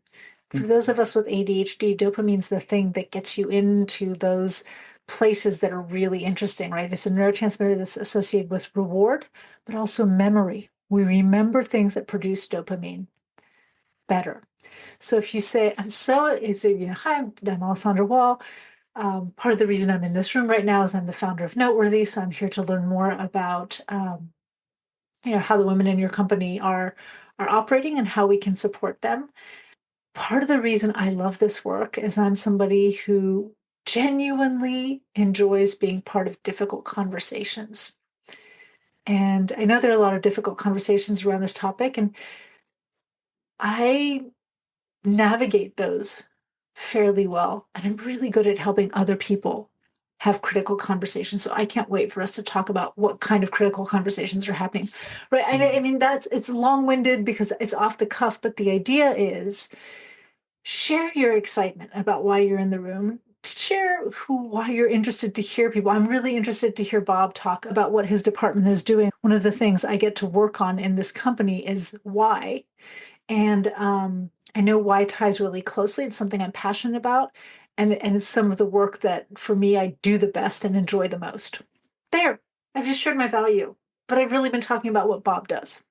[SPEAKER 3] For those of us with ADHD, dopamine's the thing that gets you into those places that are really interesting, right? It's a neurotransmitter that's associated with reward, but also memory. We remember things that produce dopamine better. So if you say, hi, I'm Alessandra Wall. Part of the reason I'm in this room right now is I'm the founder of Noteworthy. So I'm here to learn more about, how the women in your company are operating and how we can support them. Part of the reason I love this work is I'm somebody who genuinely enjoys being part of difficult conversations. And I know there are a lot of difficult conversations around this topic, and I navigate those fairly well. And I'm really good at helping other people have critical conversations. So I can't wait for us to talk about what kind of critical conversations are happening. Right. I mean, it's long-winded because it's off the cuff, but the idea is share your excitement about why you're in the room. Share why you're interested to hear people. I'm really interested to hear Bob talk about what his department is doing. One of the things I get to work on in this company is why. And I know why ties really closely. It's something I'm passionate about. And it's some of the work that for me I do the best and enjoy the most. There, I've just shared my value, but I've really been talking about what Bob does.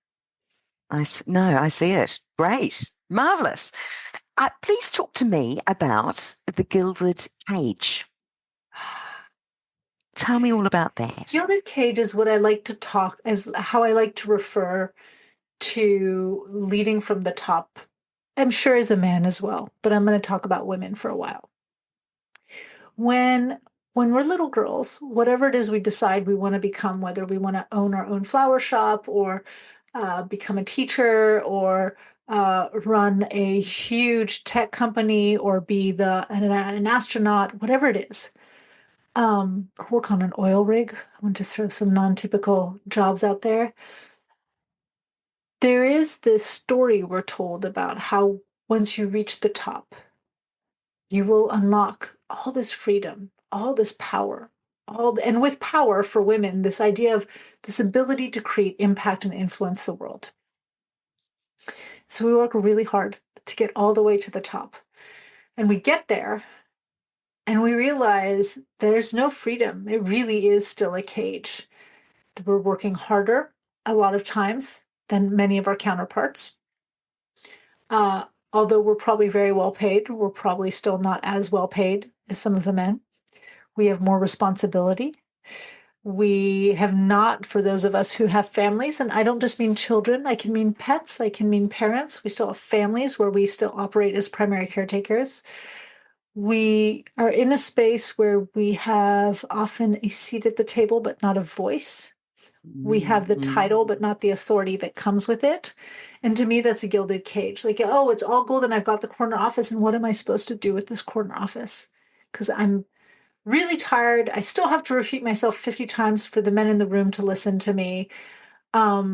[SPEAKER 2] No, I see it. Great. Marvelous. Please talk to me about the Gilded Cage. Tell me all about that.
[SPEAKER 3] Gilded Cage is what I like to talk as how I like to refer to leading from the top. I'm sure as a man as well, but I'm going to talk about women for a while. When we're little girls, whatever it is we decide we want to become, whether we want to own our own flower shop or become a teacher or run a huge tech company or be an astronaut, whatever it is, work on an oil rig. I want to throw some non-typical jobs out there. There is this story we're told about how once you reach the top, you will unlock all this freedom, all this power, and with power for women, this idea of this ability to create impact and influence the world. So we work really hard to get all the way to the top. And we get there and we realize there's no freedom. It really is still a cage. We're working harder a lot of times than many of our counterparts. Although we're probably very well paid, we're probably still not as well paid as some of the men. We have more responsibility. We have not, for those of us who have families, and I don't just mean children, I can mean pets, I can mean parents. We still have families where we still operate as primary caretakers. We are in a space where we have often a seat at the table, but not a voice. We have the title, but not the authority that comes with it. And to me, that's a gilded cage. Like, oh, it's all golden. I've got the corner office. And what am I supposed to do with this corner office? Because I'm really tired. I still have to repeat myself 50 times for the men in the room to listen to me. I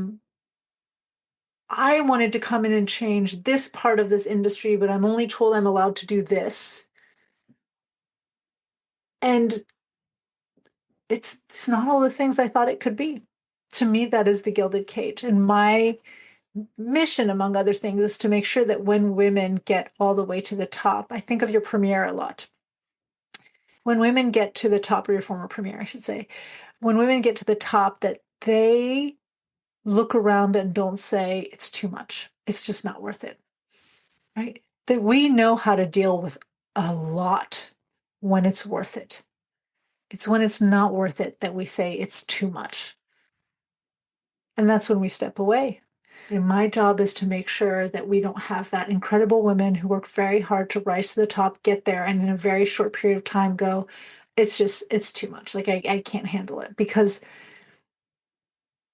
[SPEAKER 3] wanted to come in and change this part of this industry, but I'm only told I'm allowed to do this. And it's not all the things I thought it could be. To me, that is the gilded cage. And my mission, among other things, is to make sure that when women get all the way to the top, I think of your premier a lot. When women get to the top, or your former premier, I should say, when women get to the top, that they look around and don't say, it's too much. It's just not worth it, right? That we know how to deal with a lot when it's worth it. It's when it's not worth it that we say it's too much. And that's when we step away. And my job is to make sure that we don't have that incredible women who work very hard to rise to the top, get there, and in a very short period of time go, it's too much. Like I can't handle it. Because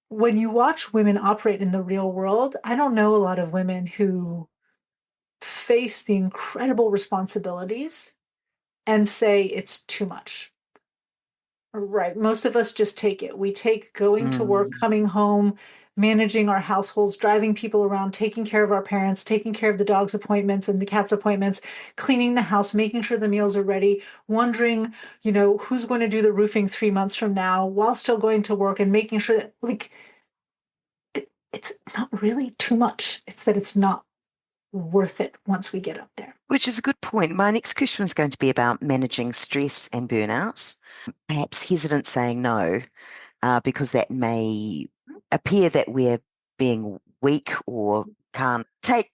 [SPEAKER 3] when you watch women operate in the real world, I don't know a lot of women who face the incredible responsibilities and say it's too much. Right. Most of us just take it. We take going to work, coming home, managing our households, driving people around, taking care of our parents, taking care of the dog's appointments and the cat's appointments, cleaning the house, making sure the meals are ready, wondering, who's going to do the roofing 3 months from now while still going to work and making sure that it's not really too much. It's that it's not worth it once we get up there.
[SPEAKER 2] Which is a good point. My next question is going to be about managing stress and burnout. Perhaps hesitant saying no, because that may appear that we're being weak or can't take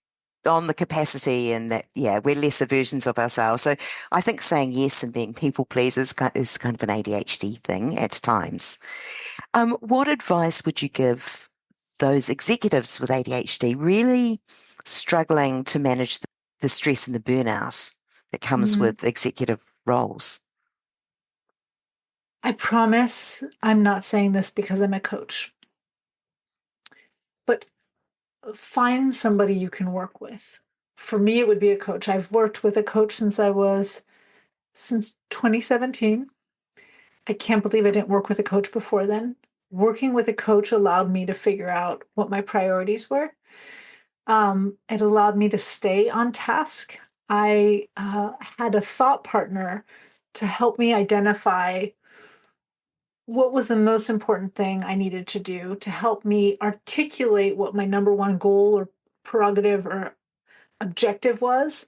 [SPEAKER 2] on the capacity, and that, yeah, we're lesser versions of ourselves. So I think saying yes and being people pleasers is kind of an ADHD thing at times. What advice would you give those executives with ADHD really struggling to manage the stress and the burnout that comes
[SPEAKER 3] Mhm.
[SPEAKER 2] with executive roles?
[SPEAKER 3] I promise I'm not saying this because I'm a coach, but find somebody you can work with. For me, it would be a coach. I've worked with a coach since 2017. I can't believe I didn't work with a coach before then. Working with a coach allowed me to figure out what my priorities were. It allowed me to stay on task. I had a thought partner to help me identify what was the most important thing I needed to do to help me articulate what my number one goal or prerogative or objective was,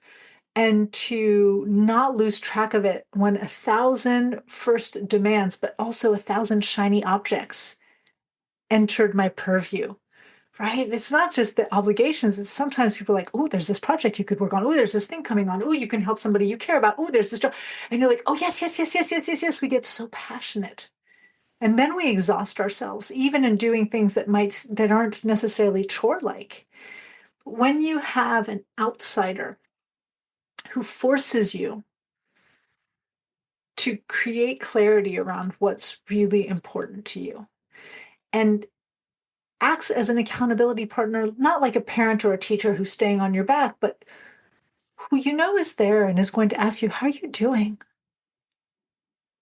[SPEAKER 3] and to not lose track of it when 1,000 first demands, but also 1,000 shiny objects entered my purview. Right? It's not just the obligations. It's sometimes people are like, oh, there's this project you could work on. Oh, there's this thing coming on. Oh, you can help somebody you care about. Oh, there's this job. And you're like, oh, yes, yes, yes, yes, yes, yes, yes. We get so passionate. And then we exhaust ourselves, even in doing things that aren't necessarily chore-like. When you have an outsider who forces you to create clarity around what's really important to you and acts as an accountability partner, not like a parent or a teacher who's staying on your back, but who you know is there and is going to ask you, how are you doing?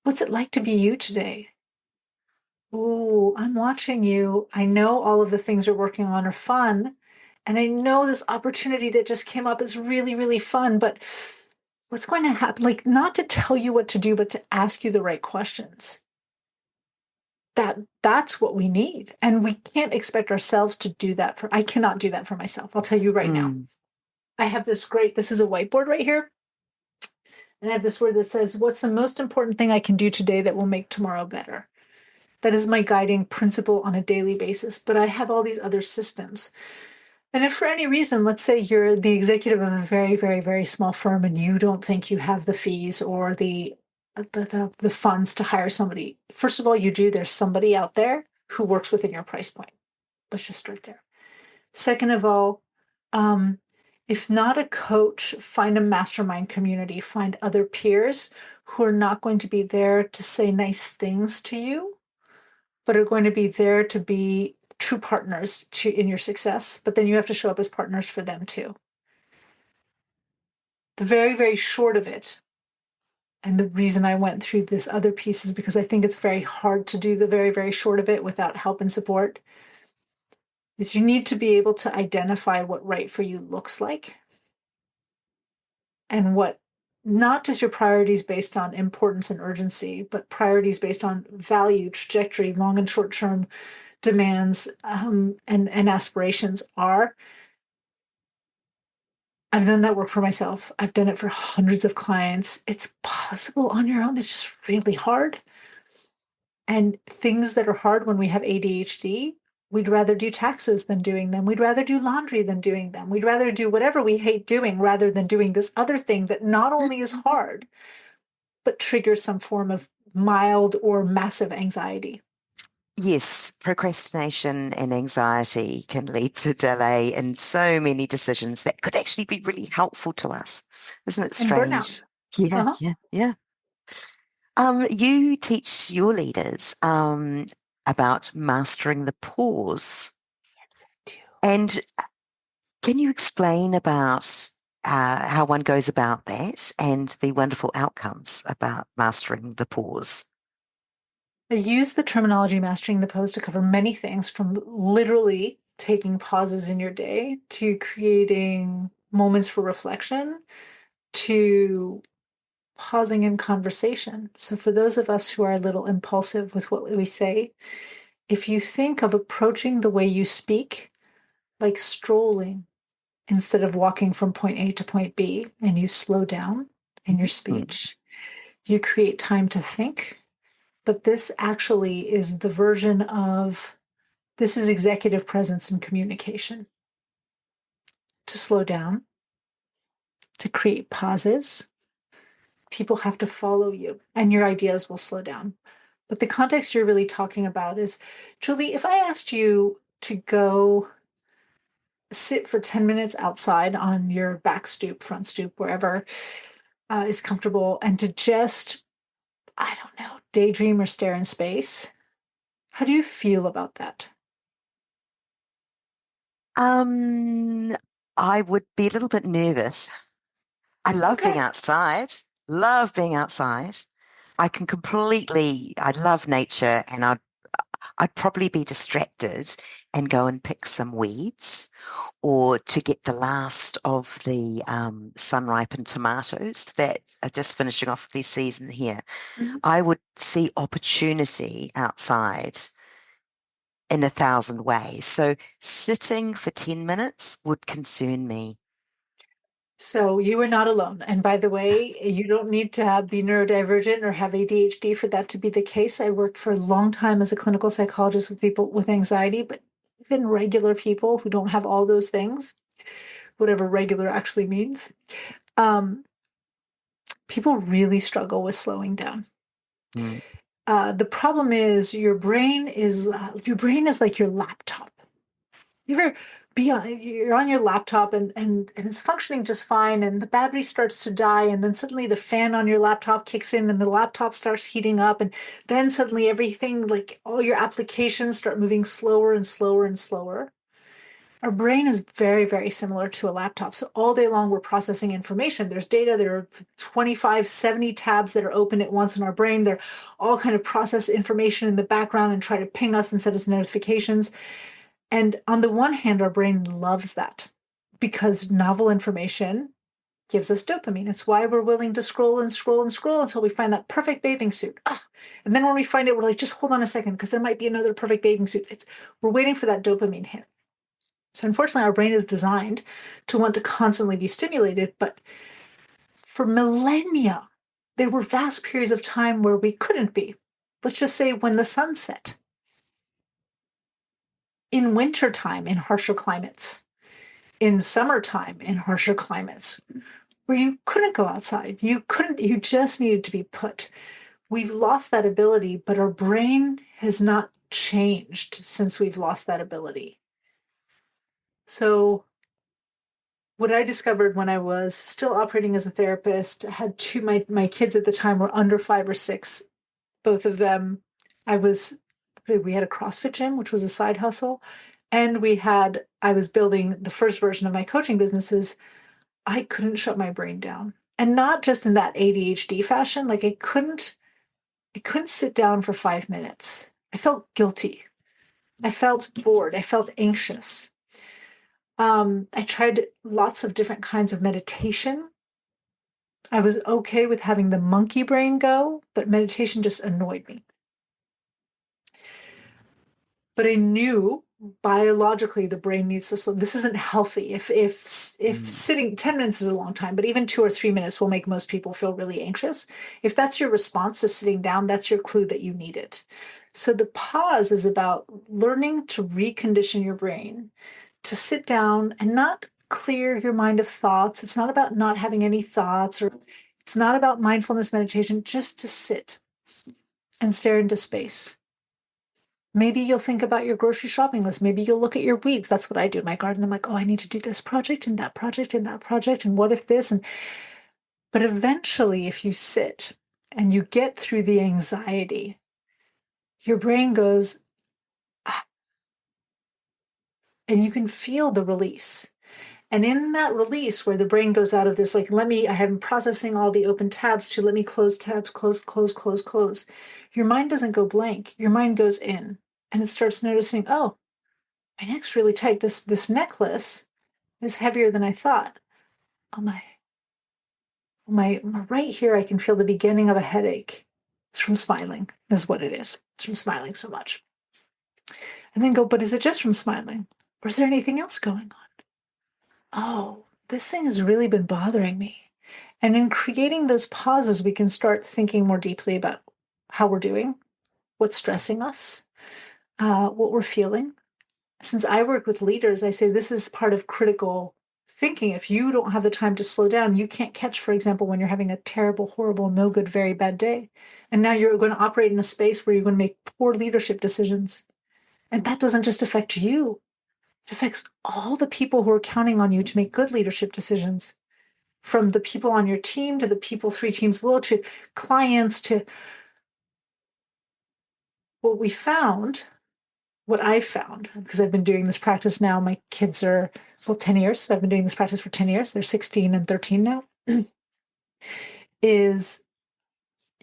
[SPEAKER 3] What's it like to be you today? Oh, I'm watching you. I know all of the things you're working on are fun. And I know this opportunity that just came up is really, really fun. But what's going to happen? Like, not to tell you what to do, but to ask you the right questions. That's what we need. And we can't expect ourselves to do that I cannot do that for myself. I'll tell you right now.
[SPEAKER 2] Mm.
[SPEAKER 3] I have this is a whiteboard right here. And I have this word that says, what's the most important thing I can do today that will make tomorrow better? That is my guiding principle on a daily basis. But I have all these other systems. And if for any reason, let's say you're the executive of a very, very, very small firm and you don't think you have the fees or the funds to hire somebody. First of all, you do. There's somebody out there who works within your price point. Let's just start there. Second of all, um, if not a coach, find a mastermind community, find other peers who are not going to be there to say nice things to you, but are going to be there to be true partners in your success. But then you have to show up as partners for them too. The very, very short of it, and the reason I went through this other piece is because I think it's very hard to do the very, very short of it without help and support, is you need to be able to identify what right for you looks like and what not just your priorities based on importance and urgency, but priorities based on value, trajectory, long and short term demands, and aspirations are. I've done that work for myself. I've done it for hundreds of clients. It's possible on your own. It's just really hard. And things that are hard when we have ADHD, we'd rather do taxes than doing them. We'd rather do laundry than doing them. We'd rather do whatever we hate doing rather than doing this other thing that not only is hard, but triggers some form of mild or massive anxiety.
[SPEAKER 2] Yes, procrastination and anxiety can lead to delay in so many decisions that could actually be really helpful to us. Isn't it
[SPEAKER 3] And burnout.
[SPEAKER 2] strange? Yeah,
[SPEAKER 3] Uh-huh.
[SPEAKER 2] yeah, yeah. You teach your leaders about mastering the pause. And can you explain about how one goes about that and the wonderful outcomes about mastering the pause?
[SPEAKER 3] I use the terminology mastering the pose to cover many things from literally taking pauses in your day to creating moments for reflection to pausing in conversation. So, for those of us who are a little impulsive with what we say, if you think of approaching the way you speak like strolling instead of walking from point A to point B, and you slow down in your
[SPEAKER 2] Mm.
[SPEAKER 3] speech, you create time to think. But this actually is the version of this is executive presence and communication. to slow down, to create pauses. People have to follow you, and your ideas will slow down. But the context you're really talking about is, Julie, if I asked you to go sit for 10 minutes outside on your back stoop, front stoop, wherever is comfortable, and to just, I don't know, daydream or stare in space, how do you feel about that?
[SPEAKER 2] Um, I would be a little bit nervous. I love being
[SPEAKER 3] Okay.
[SPEAKER 2] outside. Love being outside. I love nature, and I'd probably be distracted and go and pick some weeds, or to get the last of the sun-ripened tomatoes that are just finishing off their season here.
[SPEAKER 3] Mhm.
[SPEAKER 2] I would see opportunity outside in 1,000 ways. So sitting for 10 minutes would concern me.
[SPEAKER 3] So you are not alone. And by the way, you don't need to be neurodivergent or have ADHD for that to be the case. I worked for a long time as a clinical psychologist with people with anxiety, but even regular people who don't have all those things, whatever regular actually means, um, people really struggle with slowing down.
[SPEAKER 2] Mm,
[SPEAKER 3] The problem is your brain is like your laptop. You ever you're on your laptop and it's functioning just fine, and the battery starts to die, and then suddenly the fan on your laptop kicks in and the laptop starts heating up, and then suddenly everything, like all your applications, start moving slower and slower and slower. Our brain is very, very similar to a laptop. So all day long, we're processing information. There's data. There are 25, 70 tabs that are open at once in our brain. They're all kind of process information in the background and try to ping us and send us notifications. And on the one hand, our brain loves that because novel information gives us dopamine. It's why we're willing to scroll and scroll and scroll until we find that perfect bathing suit. And then when we find it, we're like, just hold on a second, because there might be another perfect bathing suit. We're waiting for that dopamine hit. So unfortunately, our brain is designed to want to constantly be stimulated. But for millennia, there were vast periods of time where we couldn't be. Let's just say when the sun set. In wintertime, in harsher climates, in summertime, in harsher climates, where you couldn't go outside. You just needed to be put. We've lost that ability, but our brain has not changed since we've lost that ability. So what I discovered when I was still operating as a therapist, had my kids at the time were under 5 or 6, both of them. We had a CrossFit gym, which was a side hustle, and I was building the first version of my coaching businesses. I couldn't shut my brain down. And not just in that ADHD fashion, like I couldn't sit down for 5 minutes. I felt guilty. I felt bored. I felt anxious. I tried lots of different kinds of meditation. I was okay with having the monkey brain go, but meditation just annoyed me. But I knew biologically the brain needs to slow. This isn't healthy. If
[SPEAKER 2] mm,
[SPEAKER 3] sitting 10 minutes is a long time, but even 2 or 3 minutes will make most people feel really anxious. If that's your response to sitting down, that's your clue that you need it. So the pause is about learning to recondition your brain to sit down and not clear your mind of thoughts. It's not about not having any thoughts, or it's not about mindfulness meditation, just to sit and stare into space. Maybe you'll think about your grocery shopping list. Maybe you'll look at your weeds. That's what I do in my garden. I'm like, oh, I need to do this project and that project and that project. And what if this? But eventually, if you sit and you get through the anxiety, your brain goes, ah, and you can feel the release. And in that release, where the brain goes out of this, like, I am processing all the open tabs to let me close tabs, close, close, close, close. Your mind doesn't go blank. Your mind goes in and it starts noticing, oh, my neck's really tight. This necklace is heavier than I thought. Oh, my right here, I can feel the beginning of a headache. It's from smiling, is what it is. It's from smiling so much. And then go, but is it just from smiling? Or is there anything else going on? Oh, this thing has really been bothering me. And in creating those pauses, we can start thinking more deeply about how we're doing, what's stressing us, what we're feeling. Since I work with leaders, I say this is part of critical thinking, if you don't have the time to slow down, you can't catch, for example, when you're having a terrible, horrible, no good, very bad day. And now you're going to operate in a space where you're going to make poor leadership decisions. And that doesn't just affect you, it affects all the people who are counting on you to make good leadership decisions, from the people on your team to the people 3 teams below to clients to what we found. What I've found, because I've been doing this practice now, my kids are, well, 10 years. So I've been doing this practice for 10 years. They're 16 and 13 now. Is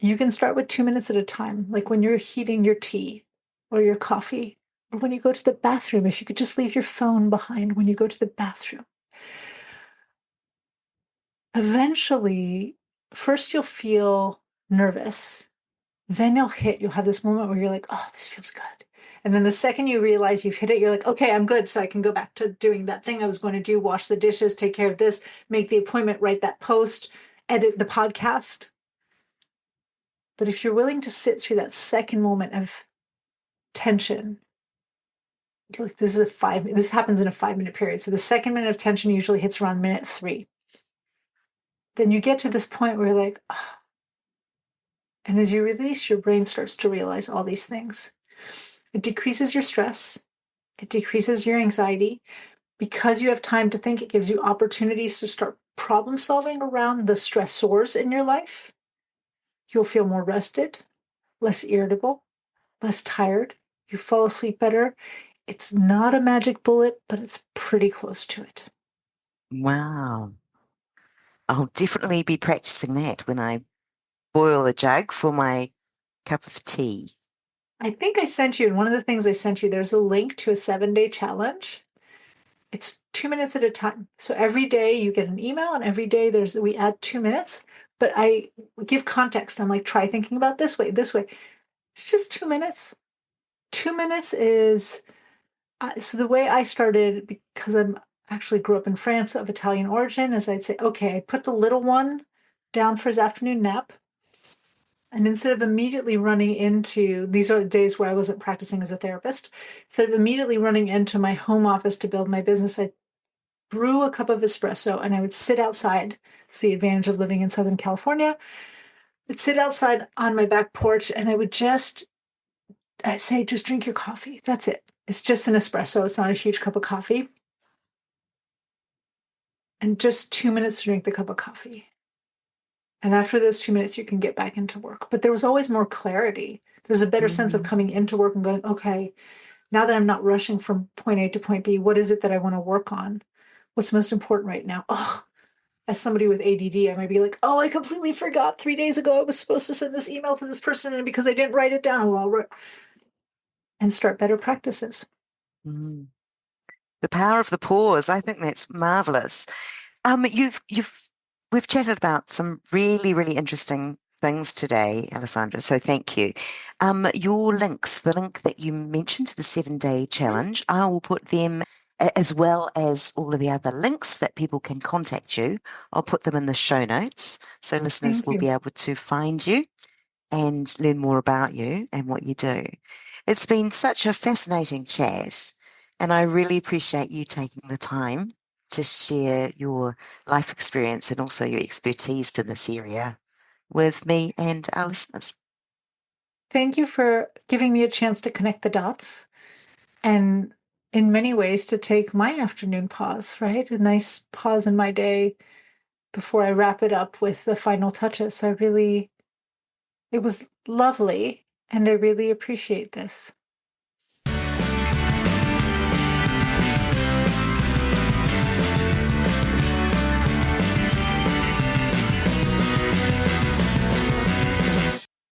[SPEAKER 3] you can start with 2 minutes at a time. Like when you're heating your tea or your coffee, or when you go to the bathroom, if you could just leave your phone behind when you go to the bathroom. Eventually, first you'll feel nervous. Then you'll have this moment where you're like, oh, this feels good. And then the second you realize you've hit it, you're like, okay, I'm good. So I can go back to doing that thing I was going to do, wash the dishes, take care of this, make the appointment, write that post, edit the podcast. But if you're willing to sit through that second moment of tension, like this happens in a 5-minute period. So the second minute of tension usually hits around minute 3. Then you get to this point where you're like, oh. And as you release, your brain starts to realize all these things. It decreases your stress. It decreases your anxiety. Because you have time to think, it gives you opportunities to start problem solving around the stressors in your life. You'll feel more rested, less irritable, less tired. You fall asleep better. It's not a magic bullet, but it's pretty close to it.
[SPEAKER 2] Wow. I'll definitely be practicing that when I boil a jug for my cup of tea.
[SPEAKER 3] I think I sent you, and one of the things I sent you, there's a link to a 7-day challenge. It's 2 minutes at a time. So every day you get an email, and every day we add 2 minutes. But I give context. I'm like, try thinking about this way, this way. It's just 2 minutes. 2 minutes is so the way I started, because I'm actually grew up in France of Italian origin, is I'd say, okay, I put the little one down for his afternoon nap. And instead of immediately running into, these are days where I wasn't practicing as a therapist, instead of immediately running into my home office to build my business, I'd brew a cup of espresso and I would sit outside. It's the advantage of living in Southern California. I'd sit outside on my back porch and I'd say, just drink your coffee. That's it. It's just an espresso. It's not a huge cup of coffee. And just 2 minutes to drink the cup of coffee. And after those 2 minutes, you can get back into work. But there was always more clarity. There's a better sense of coming into work and going, okay, now that I'm not rushing from point A to point B, what is it that I want to work on? What's most important right now? Oh, as somebody with ADD, I might be like, oh, I completely forgot 3 days ago I was supposed to send this email to this person, and because I didn't write it down, and start better practices.
[SPEAKER 2] Mm. The power of the pause. I think that's marvelous. We've chatted about some really, really interesting things today, Alessandra. So thank you. Your links, the link that you mentioned to the 7-day challenge, I will put them, as well as all of the other links that people can contact you. I'll put them in the show notes so listeners will be able to find you and learn more about you and what you do. It's been such a fascinating chat, and I really appreciate you taking the time to share your life experience and also your expertise in this area with me and our listeners.
[SPEAKER 3] Thank you for giving me a chance to connect the dots and in many ways to take my afternoon pause, right? A nice pause in my day before I wrap it up with the final touches. So it was lovely, and I really appreciate this.